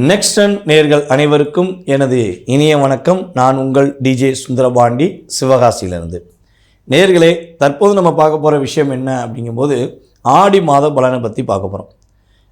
நெக்ஸ்டன் நேர்கள் அனைவருக்கும் எனது இனிய வணக்கம். நான் உங்கள் டிஜே சுந்தரபாண்டி, சிவகாசியிலிருந்து. நேர்களே, தற்போது நம்ம பார்க்க போகிற விஷயம் என்ன அப்படிங்கும்போது ஆடி மாத பலனை பற்றி பார்க்க போகிறோம்.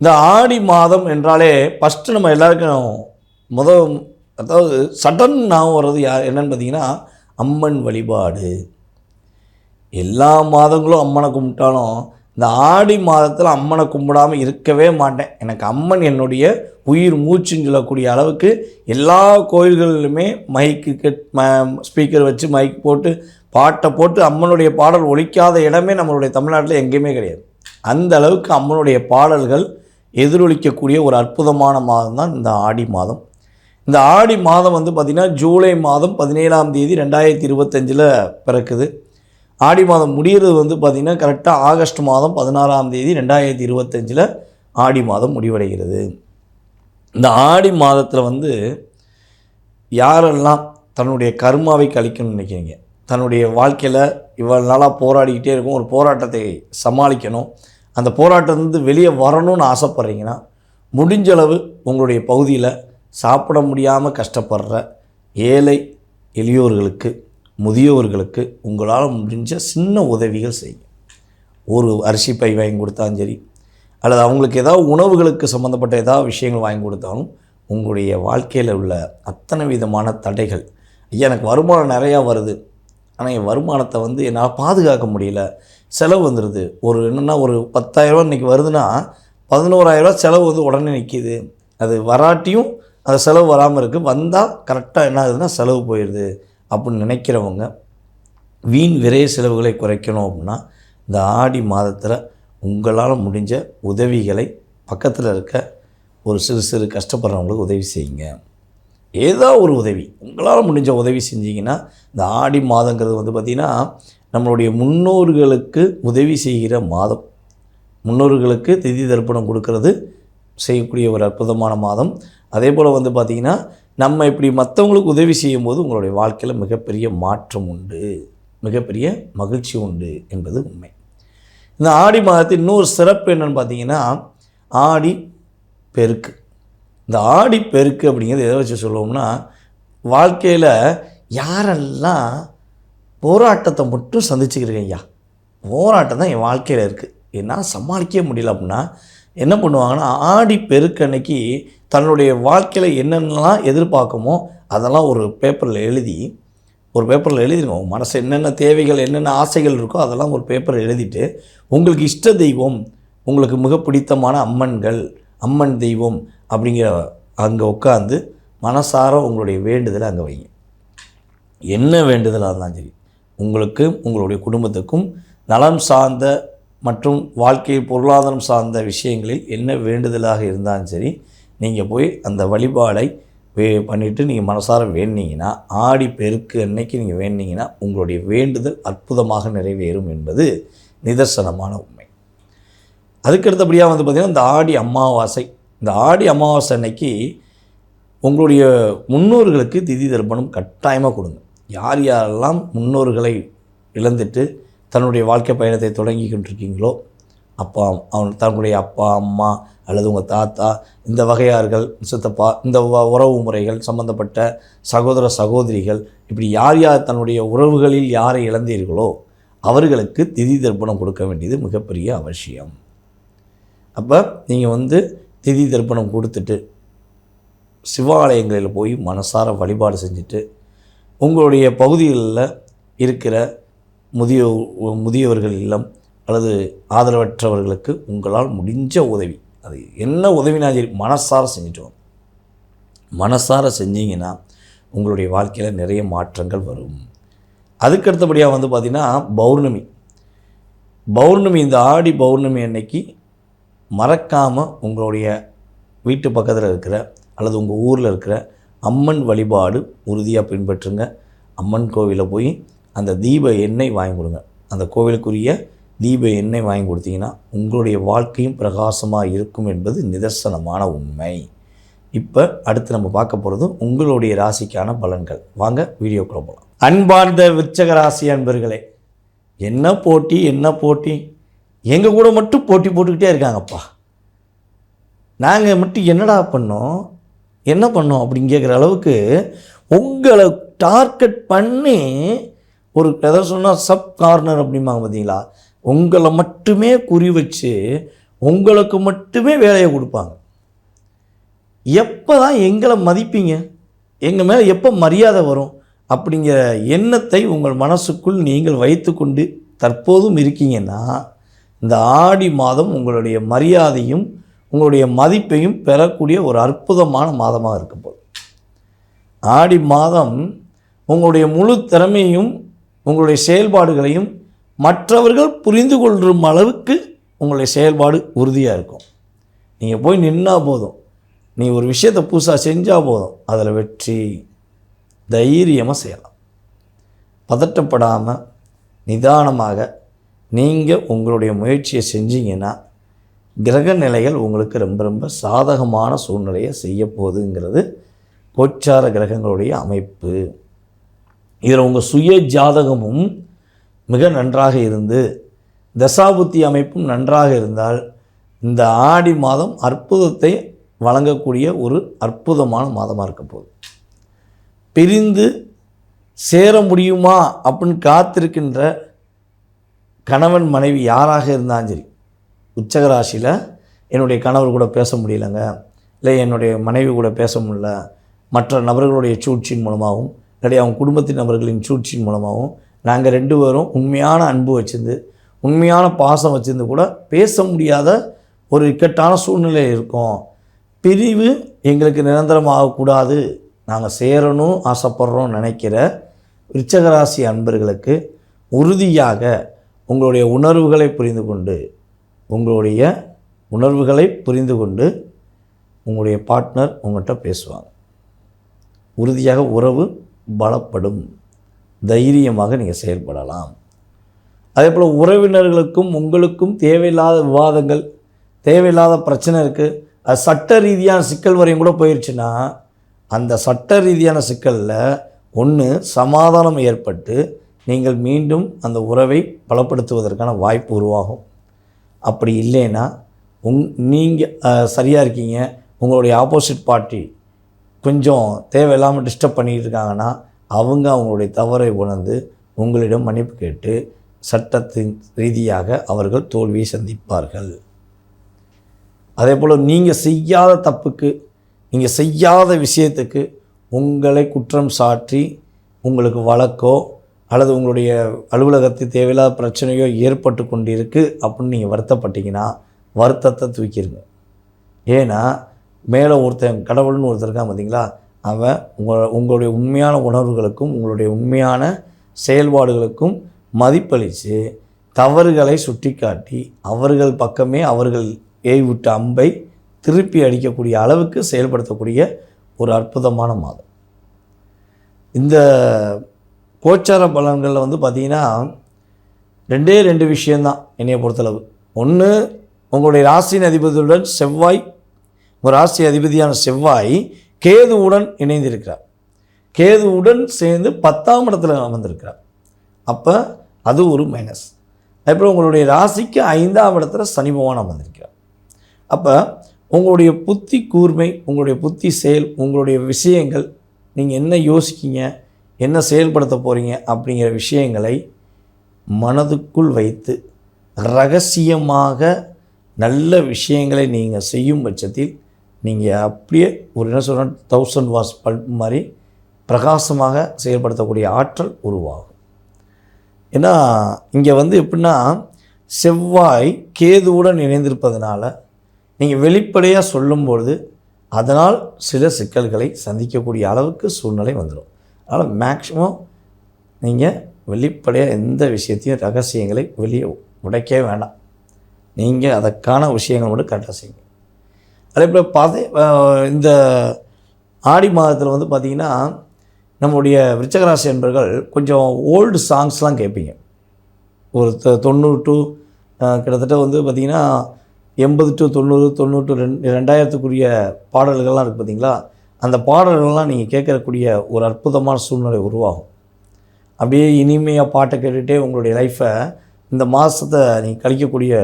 இந்த ஆடி மாதம் என்றாலே ஃபஸ்ட்டு நம்ம எல்லாருக்கும் அதாவது சடன் ஞாபகம் வர்றது என்னன்னு பார்த்தீங்கன்னா அம்மன் வழிபாடு. எல்லா மாதங்களும் அம்மனை கும்பிட்டாலும் இந்த ஆடி மாதத்தில் அம்மனை கும்பிடாமல் இருக்கவே மாட்டேன். எனக்கு அம்மன் என்னுடைய உயிர் மூச்சுன்னு சொல்லக்கூடிய அளவுக்கு எல்லா கோயில்களிலுமே ஸ்பீக்கர் வச்சு மைக் போட்டு பாட்டை போட்டு அம்மனுடைய பாடல் ஒலிக்காத இடமே நம்மளுடைய தமிழ்நாட்டில் எங்கேயுமே கிடையாது. அந்த அளவுக்கு அம்மனுடைய பாடல்கள் எதிரொலிக்கக்கூடிய ஒரு அற்புதமான மாதம் தான் இந்த ஆடி மாதம். இந்த ஆடி மாதம் பார்த்திங்கன்னா ஜூலை மாதம் 17ஆம் தேதி 2025 பிறக்குது. ஆடி மாதம் முடிகிறது பார்த்திங்கன்னா கரெக்டாக ஆகஸ்ட் மாதம் 16ஆம் தேதி 2025 ஆடி மாதம் முடிவடைகிறது. இந்த ஆடி மாதத்தில் யாரெல்லாம் தன்னுடைய கர்மாவை கழிக்கணும்னு நினைக்கிறீங்க, தன்னுடைய வாழ்க்கையில் இவ்வளவு நாளாக போராடிக்கிட்டே இருக்கும், ஒரு போராட்டத்தை சமாளிக்கணும், அந்த போராட்டத்திலிருந்து வெளியே வரணும்னு ஆசைப்பட்றீங்கன்னா, முடிஞ்சளவு உங்களுடைய பகுதியில் சாப்பிட முடியாமல் கஷ்டப்படுற ஏழை எளியோர்களுக்கு, முதியோர்களுக்கு உங்களால் முடிஞ்ச சின்ன உதவிகள் செய்யுங்க. ஒரு அரிசி பை வாங்கி கொடுத்தாலும் சரி, அல்லது அவங்களுக்கு ஏதாவது உணவுகளுக்கு சம்மந்தப்பட்ட ஏதாவது விஷயங்கள் வாங்கி கொடுத்தாலும் உங்களுடைய வாழ்க்கையில் உள்ள அத்தனை விதமான தடைகள், ஐயா எனக்கு வருமானம் நிறையா வருது, ஆனால் என் வருமானத்தை என்னால் பாதுகாக்க முடியல, செலவு வந்துடுது, ஒரு 10,000 இன்றைக்கி வருதுன்னா 11,000 செலவு உடனே நிற்கிது, அது வராட்டியும் அது செலவு வராமல் இருக்குது, வந்தால் கரெக்டாக என்ன ஆகுதுன்னா செலவு போயிடுது அப்படின்னு நினைக்கிறவங்க வீண் விரைய செலவுகளை குறைக்கணும் அப்படின்னா இந்த ஆடி மாதத்தில் உங்களால் முடிஞ்ச உதவிகளை பக்கத்தில் இருக்க ஒரு சிறு கஷ்டப்படுறவங்களுக்கு உதவி செய்யுங்க. ஏதோ ஒரு உதவி உங்களால் முடிஞ்ச உதவி செஞ்சிங்கன்னா இந்த ஆடி மாதங்கிறது பார்த்திங்கன்னா நம்மளுடைய முன்னோர்களுக்கு உதவி செய்கிற மாதம். முன்னோர்களுக்கு திதி தர்ப்பணம் கொடுக்கறது செய்யக்கூடிய ஒரு அற்புதமான மாதம். அதே போல் பார்த்திங்கன்னா நம்ம இப்படி மற்றவங்களுக்கு உதவி செய்யும்போது உங்களுடைய வாழ்க்கையில் மிகப்பெரிய மாற்றம் உண்டு, மிகப்பெரிய மகிழ்ச்சி உண்டு என்பது உண்மை. இந்த ஆடி மாதத்தில் இன்னொரு சிறப்பு என்னென்னு பார்த்தீங்கன்னா ஆடி பெருக்கு. இந்த ஆடி பெருக்கு அப்படிங்கிறது எதை வச்சு சொல்லுவோம்னா, வாழ்க்கையில் யாரெல்லாம் போராட்டத்தை மட்டும் சந்திச்சுக்கிறீங்க, ஐயா போராட்டம் தான் என் வாழ்க்கையில் இருக்குது, என்னால் சமாளிக்கவே முடியல அப்படின்னா என்ன பண்ணுவாங்கன்னா, ஆடி பெருக்கு அன்னைக்கு தன்னுடைய வாழ்க்கையில் என்னென்னலாம் எதிர்பார்க்குமோ அதெல்லாம் ஒரு பேப்பரில் எழுதிடுங்க. உங்கள் மனசு என்னென்ன தேவைகள் என்னென்ன ஆசைகள் இருக்கோ அதெல்லாம் ஒரு பேப்பரில் எழுதிட்டு, உங்களுக்கு இஷ்ட தெய்வம், உங்களுக்கு மிக பிடித்தமான அம்மன் தெய்வம் அப்படிங்கிற அங்கே உட்காந்து மனசார உங்களுடைய வேண்டுதலை அங்கே வைங்க. என்ன வேண்டுதலாக இருந்தாலும் சரி, உங்களுக்கு உங்களுடைய குடும்பத்துக்கும் நலம் சார்ந்த மற்றும் வாழ்க்கை பொருளாதாரம் சார்ந்த விஷயங்களில் என்ன வேண்டுதலாக இருந்தாலும் சரி, நீங்கள் போய் அந்த வழிபாடை பண்ணிவிட்டு நீங்கள் மனசார வேண்டினீங்கன்னா, ஆடி பெருக்கு அன்னைக்கு நீங்கள் வேண்டினீங்கன்னா உங்களுடைய வேண்டுதல் அற்புதமாக நிறைவேறும் என்பது நிதர்சனமான உண்மை. அதுக்கடுத்தபடியாக பார்த்திங்கன்னா இந்த ஆடி அமாவாசை. இந்த ஆடி அமாவாசை அன்னைக்கு உங்களுடைய முன்னோர்களுக்கு திதி தர்ப்பணம் கட்டாயமாக கொடுங்க. யார் யாரெல்லாம் முன்னோர்களை இழந்துட்டு தன்னுடைய வாழ்க்கை பயணத்தை தொடங்கி கொண்டிருக்கீங்களோ, தன்னுடைய அப்பா அம்மா அல்லது உங்கள் தாத்தா, இந்த வகையார்கள், சித்தப்பா, இந்த உறவு முறைகள் சம்பந்தப்பட்ட சகோதர சகோதரிகள், இப்படி யார் யார் தன்னுடைய உறவுகளில் யாரை இழந்தீர்களோ அவர்களுக்கு திதி தர்ப்பணம் கொடுக்க வேண்டியது மிகப்பெரிய அவசியம். அப்போ நீங்கள் திதி தர்ப்பணம் கொடுத்துட்டு சிவாலயங்களில் போய் மனசார வழிபாடு செஞ்சுட்டு உங்களுடைய பகுதிகளில் இருக்கிற முதியவர்கள் இல்லம் அல்லது ஆதரவற்றவர்களுக்கு உங்களால் முடிஞ்ச உதவி, அது என்ன உதவினாலும் சரி மனசார செஞ்சுட்டோம். மனசார செஞ்சீங்கன்னா உங்களுடைய வாழ்க்கையில் நிறைய மாற்றங்கள் வரும். அதுக்கடுத்தபடியாக பார்த்திங்கன்னா பௌர்ணமி. இந்த ஆடி பௌர்ணமி அன்னைக்கு மறக்காமல் உங்களுடைய வீட்டு பக்கத்தில் இருக்கிற அல்லது உங்கள் ஊரில் இருக்கிற அம்மன் வழிபாடு உறுதியாக பின்பற்றுங்க. அம்மன் கோவிலில் போய் அந்த தீப எண்ணெய் வாங்கி கொடுங்க. அந்த கோவிலுக்குரிய தீப எண்ணெய் வாங்கி கொடுத்தீங்கன்னா உங்களுடைய வாழ்க்கையும் பிரகாசமாக இருக்கும் என்பது நிதர்சனமான உண்மை. இப்போ அடுத்து நம்ம பார்க்க போகிறது உங்களுடைய ராசிக்கான பலன்கள். வாங்க வீடியோக்குள்ள போகலாம். அன்பார்ந்த விருச்சிக ராசி அன்பர்களே, என்ன போட்டி எங்கள் கூட மட்டும் போட்டி போட்டுக்கிட்டே இருக்காங்கப்பா. நாங்கள் மட்டும் என்னடா பண்ணோம், என்ன பண்ணோம் அப்படின்னு கேட்குற அளவுக்கு உங்களை டார்கெட் பண்ணி ஒரு எதை சொன்னால் சப் கார்னர் அப்படிம்பாங்க பார்த்தீங்களா, உங்களை மட்டுமே குறி வச்சு உங்களுக்கு மட்டுமே வேலையை கொடுப்பாங்க. எப்போ தான் எங்களை மதிப்பீங்க, எங்கள் மேலே எப்போ மரியாதை வரும் அப்படிங்கிற எண்ணத்தை உங்கள் மனசுக்குள் நீங்கள் வைத்து கொண்டு தற்போதும் இருக்கீங்கன்னா, இந்த ஆடி மாதம் உங்களுடைய மரியாதையும் உங்களுடைய மதிப்பையும் பெறக்கூடிய ஒரு அற்புதமான மாதமாக இருக்க போகுது. ஆடி மாதம் உங்களுடைய முழு திறமையும் உங்களுடைய செயல்பாடுகளையும் மற்றவர்கள் புரிந்து கொள்ளும் அளவுக்கு உங்களுடைய செயல்பாடு உறுதியாக இருக்கும். நீங்கள் போய் நின்னால் போதும், நீ ஒரு விஷயத்தை புதுசாக செஞ்சால் போதும், அதில் வெற்றி தைரியமாக செய்யலாம். பதட்டப்படாமல் நிதானமாக நீங்கள் உங்களுடைய முயற்சியை செஞ்சீங்கன்னா கிரக நிலைகள் உங்களுக்கு ரொம்ப ரொம்ப சாதகமான சூழ்நிலையை செய்ய போகுதுங்கிறது கோச்சார கிரகங்களுடைய அமைப்பு. இதில் உங்கள் சுய ஜாதகமும் மிக நன்றாக இருந்து தசாபுத்தி அமைப்பும் நன்றாக இருந்தால் இந்த ஆடி மாதம் அற்புதத்தை வழங்கக்கூடிய ஒரு அற்புதமான மாதமாக இருக்க போகுது. பிரிந்து சேர முடியுமா அப்படின்னு காத்திருக்கின்ற கணவன் மனைவி யாராக இருந்தாலும் சரி, உச்சகராசியில் என்னுடைய கணவர் கூட பேச முடியலைங்க, இல்லை என்னுடைய மனைவி கூட பேச முடியல, மற்ற நபர்களுடைய சூழ்ச்சியின் மூலமாகவும் இல்லாட்டி அவங்க குடும்பத்தின் நபர்களின் சூழ்ச்சியின் மூலமாகவும் நாங்கள் 2 பேரும் உண்மையான அன்பு வச்சிருந்து உண்மையான பாசம் வச்சிருந்து கூட பேச முடியாத ஒரு இக்கட்டான சூழ்நிலை இருக்கும். பிரிவு எங்களுக்கு நிரந்தரமாகக்கூடாது, நாங்கள் சேரணும் ஆசைப்படுறோம் நினைக்கிற விருச்சிகராசி அன்பர்களுக்கு உறுதியாக உங்களுடைய உணர்வுகளை புரிந்து கொண்டு உங்களுடைய பார்ட்னர் உங்கள்கிட்ட பேசுவாங்க. உறுதியாக உறவு பலப்படும். தைரியமாக நீங்கள் செயல்படலாம். அதே போல் உறவினர்களுக்கும் உங்களுக்கும் தேவையில்லாத விவாதங்கள், தேவையில்லாத பிரச்சனை இருக்குது, அது சட்ட ரீதியான சிக்கல் வரையும் கூட போயிடுச்சுன்னா அந்த சட்ட ரீதியான சிக்கலில் ஒன்று சமாதானம் ஏற்பட்டு நீங்கள் மீண்டும் அந்த உறவை பலப்படுத்துவதற்கான வாய்ப்பு உருவாகும். அப்படி இல்லைன்னா நீங்கள் சரியாக இருக்கீங்க, உங்களுடைய ஆப்போசிட் பார்ட்டி கொஞ்சம் தேவையில்லாமல் டிஸ்டர்ப் பண்ணிகிட்டு இருக்காங்கன்னா அவங்களுடைய தவறை உணர்ந்து உங்களிடம் மன்னிப்பு கேட்டு சட்டத்தின் ரீதியாக அவர்கள் தோல்வியை சந்திப்பார்கள். அதே போல் நீங்கள் செய்யாத தப்புக்கு, நீங்கள் செய்யாத விஷயத்துக்கு உங்களை குற்றம் சாட்டி உங்களுக்கு வழக்கோ அல்லது உங்களுடைய அலுவலகத்தில் தேவையில்லாத பிரச்சனையோ ஏற்பட்டு கொண்டு இருக்குது அப்படின்னு நீங்கள் வருத்தப்பட்டீங்கன்னா வருத்தத்தை தூக்கிடுங்க. ஏன்னா மேலே ஒருத்தன் கடவுள்னு ஒருத்தர் இருக்கான் பார்த்தீங்களா, அவன் உங்களுடைய உண்மையான உணர்வுகளுக்கும் உங்களுடைய உண்மையான செயல்பாடுகளுக்கும் மதிப்பளித்து தவறுகளை சுட்டி காட்டி அவர்கள் பக்கமே அவர்கள் ஏய்விட்ட அம்பை திருப்பி அடிக்கக்கூடிய அளவுக்கு செயல்படுத்தக்கூடிய ஒரு அற்புதமான மாதம். இந்த கோச்சார பலன்களில் பார்த்திங்கன்னா 2 விஷயந்தான் என்னையை பொறுத்தளவு. ஒன்று, உங்களுடைய ராசியின் அதிபதியுடன் செவ்வாய், ஒரு ராசி அதிபதியான செவ்வாய் கேதுவுடன் இணைந்திருக்கிறார். கேதுவுடன் சேர்ந்து 10ஆம் இடத்துல அமர்ந்திருக்கிறார். அப்போ அது ஒரு மைனஸ். அதுக்கப்புறம் உங்களுடைய ராசிக்கு 5ஆம் இடத்துல சனி பகவான் அமர்ந்திருக்கிறார். அப்போ உங்களுடைய புத்தி கூர்மை, உங்களுடைய புத்தி செயல், உங்களுடைய விஷயங்கள், நீங்கள் என்ன யோசிக்கீங்க, என்ன செயல்படுத்த போகிறீங்க அப்படிங்கிற விஷயங்களை மனதுக்குள் வைத்து ரகசியமாக நல்ல விஷயங்களை நீங்கள் செய்யும் பட்சத்தில் நீங்கள் அப்படியே ஒரு என்ன சொல்கிற 1000 வாட்ஸ் பல்ப் மாதிரி பிரகாசமாக செயல்படுத்தக்கூடிய ஆற்றல் உருவாகும். ஏன்னா இங்கே எப்படின்னா செவ்வாய் கேதுவுடன் இணைந்திருப்பதனால நீங்கள் வெளிப்படையாக சொல்லும்பொழுது அதனால் சில சிக்கல்களை சந்திக்கக்கூடிய அளவுக்கு சூழ்நிலை வந்துடும். அதனால் மேக்ஸிமம் நீங்கள் வெளிப்படையாக எந்த விஷயத்தையும் ரகசியங்களை வெளியே உடைக்கவே வேண்டாம். நீங்கள் அதற்கான விஷயங்கள் மட்டும் கரெக்டாக செய்யுங்க. அதே போல் இந்த ஆடி மாதத்தில் பார்த்திங்கன்னா நம்முடைய விருச்சிகராசி என்பர்கள் கொஞ்சம் ஓல்டு சாங்ஸ்லாம் கேட்பீங்க. ஒரு 90 டு கிட்டத்தட்ட பார்த்திங்கன்னா 80 டு 90, 90 டு 2000க்குரிய பாடல்கள்லாம் இருக்குது பார்த்திங்களா. அந்த பாடல்கள்லாம் நீங்கள் கேட்கக்கூடிய ஒரு அற்புதமான சூழ்நிலை உருவாகும். அப்படியே இனிமையாக பாட்டை கேட்டுகிட்டே உங்களுடைய லைஃப்பை இந்த மாதத்தை நீங்கள் கழிக்கக்கூடிய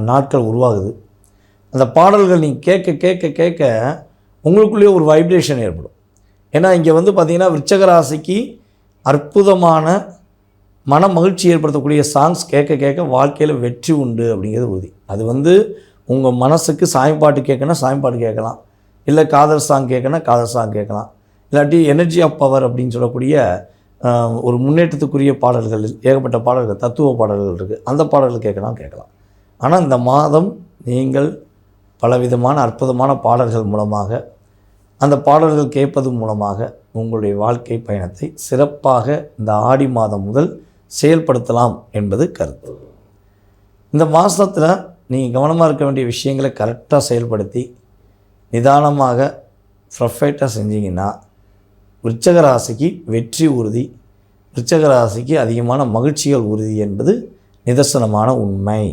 நாட்கள் உருவாகுது. அந்த பாடல்கள் நீங்கள் கேட்க கேட்க கேட்க உங்களுக்குள்ளேயே ஒரு வைப்ரேஷன் ஏற்படும். ஏன்னா இங்கே வந்து பார்த்திங்கன்னா விருச்சிக ராசிக்கு அற்புதமான மன மகிழ்ச்சி ஏற்படுத்தக்கூடிய சாங்ஸ் கேட்க கேட்க வாழ்க்கையில் வெற்றி உண்டு அப்படிங்கிறது உறுதி. அது வந்து உங்கள் மனசுக்கு சாயம்பாட்டு கேட்கணும், சாயம்பாட்டு கேட்கலாம், இல்லை காதல் சாங் கேட்கணும், காதல் சாங் கேட்கலாம், இல்லாட்டி எனர்ஜி ஆஃப் பவர் அப்படின்னு சொல்லக்கூடிய ஒரு முன்னேற்றத்துக்குரிய பாடல்கள், ஏகப்பட்ட பாடல்கள், தத்துவ பாடல்கள் இருக்குது, அந்த பாடல்கள் கேட்கலாம். ஆனால் இந்த மாதம் நீங்கள் பலவிதமான அற்புதமான பாடல்கள் மூலமாக, அந்த பாடல்கள் கேட்பது மூலமாக உங்களுடைய வாழ்க்கை பயணத்தை சிறப்பாக இந்த ஆடி மாதம் முதல் செயல்படுத்தலாம் என்பது கருத்து. இந்த மாதத்தில் நீங்கள் கவனமாக இருக்க வேண்டிய விஷயங்களை கரெக்டாக செயல்படுத்தி நிதானமாக பர்ஃபெக்டாக செஞ்சீங்கன்னா விருச்சிக ராசிக்கு வெற்றி உறுதி, விருச்சிக ராசிக்கு அதிகமான மகிழ்ச்சிகள் உறுதி என்பது நிதர்சனமான உண்மை.